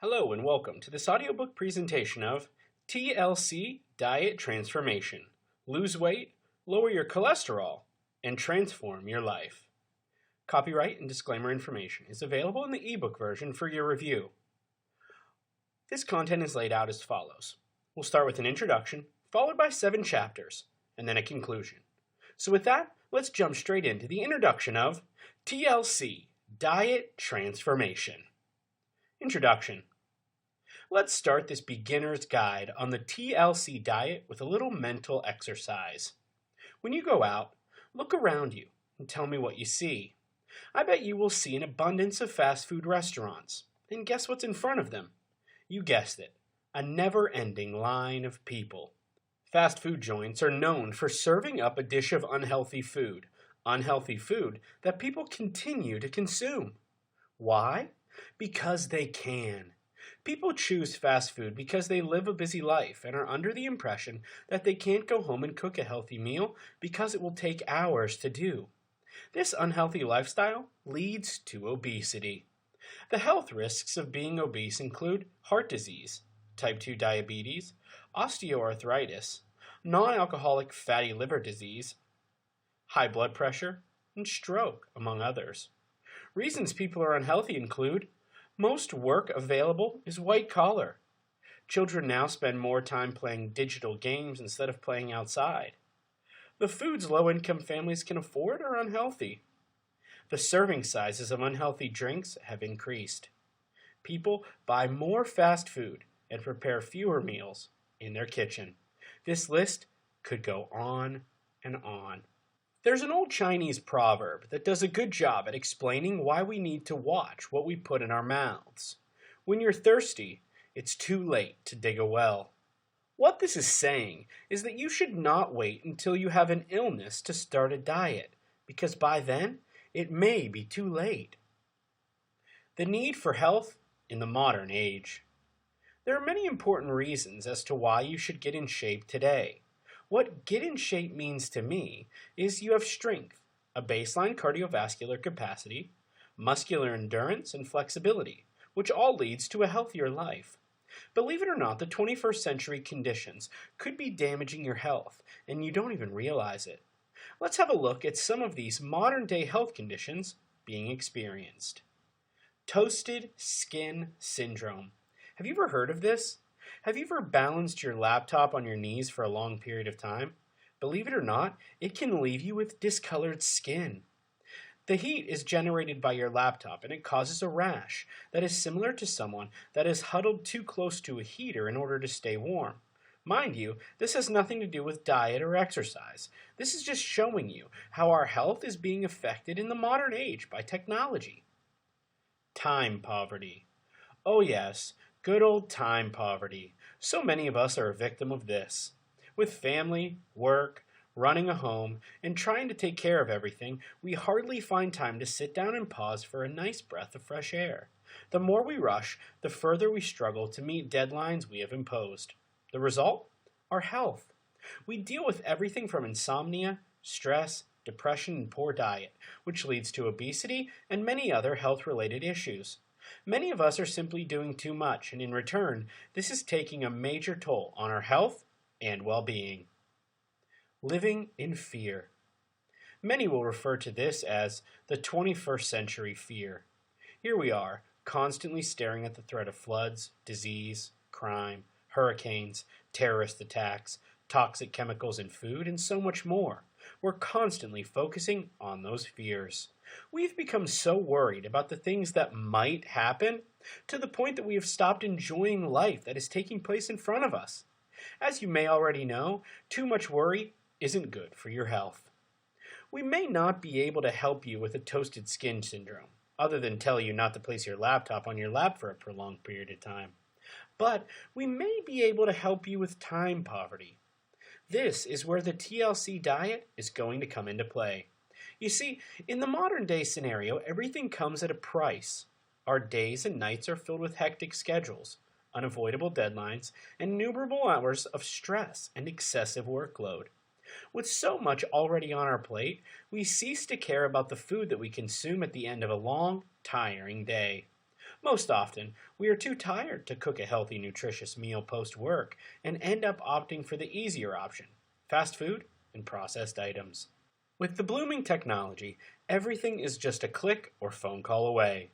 Hello and welcome to this audiobook presentation of TLC Diet Transformation. Lose weight, lower your cholesterol, and transform your life. Copyright and disclaimer information is available in the ebook version for your review. This content is laid out as follows. We'll start with an introduction, followed by 7 chapters, and then a conclusion. So with that, let's jump straight into the introduction of TLC Diet Transformation. Introduction. Let's start this beginner's guide on the TLC diet with a little mental exercise. When you go out, look around you and tell me what you see. I bet you will see an abundance of fast food restaurants. And guess what's in front of them? You guessed it, a never-ending line of people. Fast food joints are known for serving up a dish of unhealthy food that people continue to consume. Why? Because they can. People choose fast food because they live a busy life and are under the impression that they can't go home and cook a healthy meal because it will take hours to do. This unhealthy lifestyle leads to obesity. The health risks of being obese include heart disease, type 2 diabetes, osteoarthritis, non-alcoholic fatty liver disease, high blood pressure, and stroke, among others. Reasons people are unhealthy include most work available is white collar. Children now spend more time playing digital games instead of playing outside. The foods low-income families can afford are unhealthy. The serving sizes of unhealthy drinks have increased. People buy more fast food and prepare fewer meals in their kitchen. This list could go on and on. There's an old Chinese proverb that does a good job at explaining why we need to watch what we put in our mouths. When you're thirsty, it's too late to dig a well. What this is saying is that you should not wait until you have an illness to start a diet, because by then, it may be too late. The need for health in the modern age. There are many important reasons as to why you should get in shape today. What get in shape means to me is you have strength, a baseline cardiovascular capacity, muscular endurance, and flexibility, which all leads to a healthier life. Believe it or not, the 21st century conditions could be damaging your health, and you don't even realize it. Let's have a look at some of these modern-day health conditions being experienced. Toasted skin syndrome. Have you ever heard of this? Have you ever balanced your laptop on your knees for a long period of time? Believe it or not, it can leave you with discolored skin. The heat is generated by your laptop and it causes a rash that is similar to someone that is huddled too close to a heater in order to stay warm. Mind you, this has nothing to do with diet or exercise. This is just showing you how our health is being affected in the modern age by technology. Time poverty. Oh yes, good old time poverty. So many of us are a victim of this. With family, work, running a home, and trying to take care of everything, we hardly find time to sit down and pause for a nice breath of fresh air. The more we rush, the further we struggle to meet deadlines we have imposed. The result? Our health. We deal with everything from insomnia, stress, depression, and poor diet, which leads to obesity and many other health-related issues. Many of us are simply doing too much, and in return, this is taking a major toll on our health and well-being. Living in fear. Many will refer to this as the 21st century fear. Here we are, constantly staring at the threat of floods, disease, crime, hurricanes, terrorist attacks, toxic chemicals in food, and so much more. We're constantly focusing on those fears. We've become so worried about the things that might happen to the point that we have stopped enjoying life that is taking place in front of us. As you may already know, too much worry isn't good for your health. We may not be able to help you with a toasted skin syndrome, other than tell you not to place your laptop on your lap for a prolonged period of time. But we may be able to help you with time poverty. This is where the TLC diet is going to come into play. You see, in the modern day scenario, everything comes at a price. Our days and nights are filled with hectic schedules, unavoidable deadlines, and innumerable hours of stress and excessive workload. With so much already on our plate, we cease to care about the food that we consume at the end of a long, tiring day. Most often, we are too tired to cook a healthy, nutritious meal post-work and end up opting for the easier option, fast food and processed items. With the blooming technology, everything is just a click or phone call away.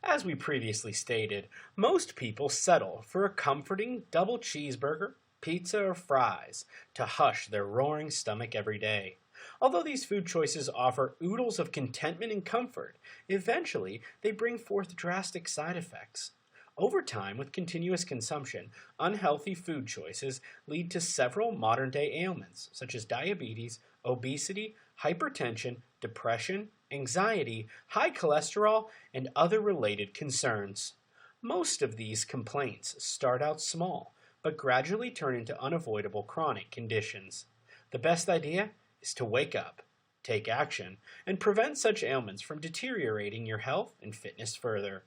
As we previously stated, most people settle for a comforting double cheeseburger, pizza, or fries to hush their roaring stomach every day. Although these food choices offer oodles of contentment and comfort, eventually they bring forth drastic side effects. Over time, with continuous consumption, unhealthy food choices lead to several modern-day ailments, such as diabetes, obesity, hypertension, depression, anxiety, high cholesterol, and other related concerns. Most of these complaints start out small, but gradually turn into unavoidable chronic conditions. The best idea is to wake up, take action, and prevent such ailments from deteriorating your health and fitness further.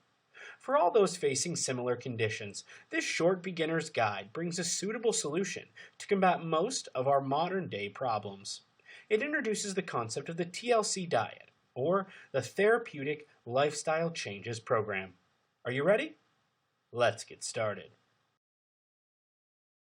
For all those facing similar conditions, this short beginner's guide brings a suitable solution to combat most of our modern-day problems. It introduces the concept of the TLC diet, or the Therapeutic Lifestyle Changes Program. Are you ready? Let's get started.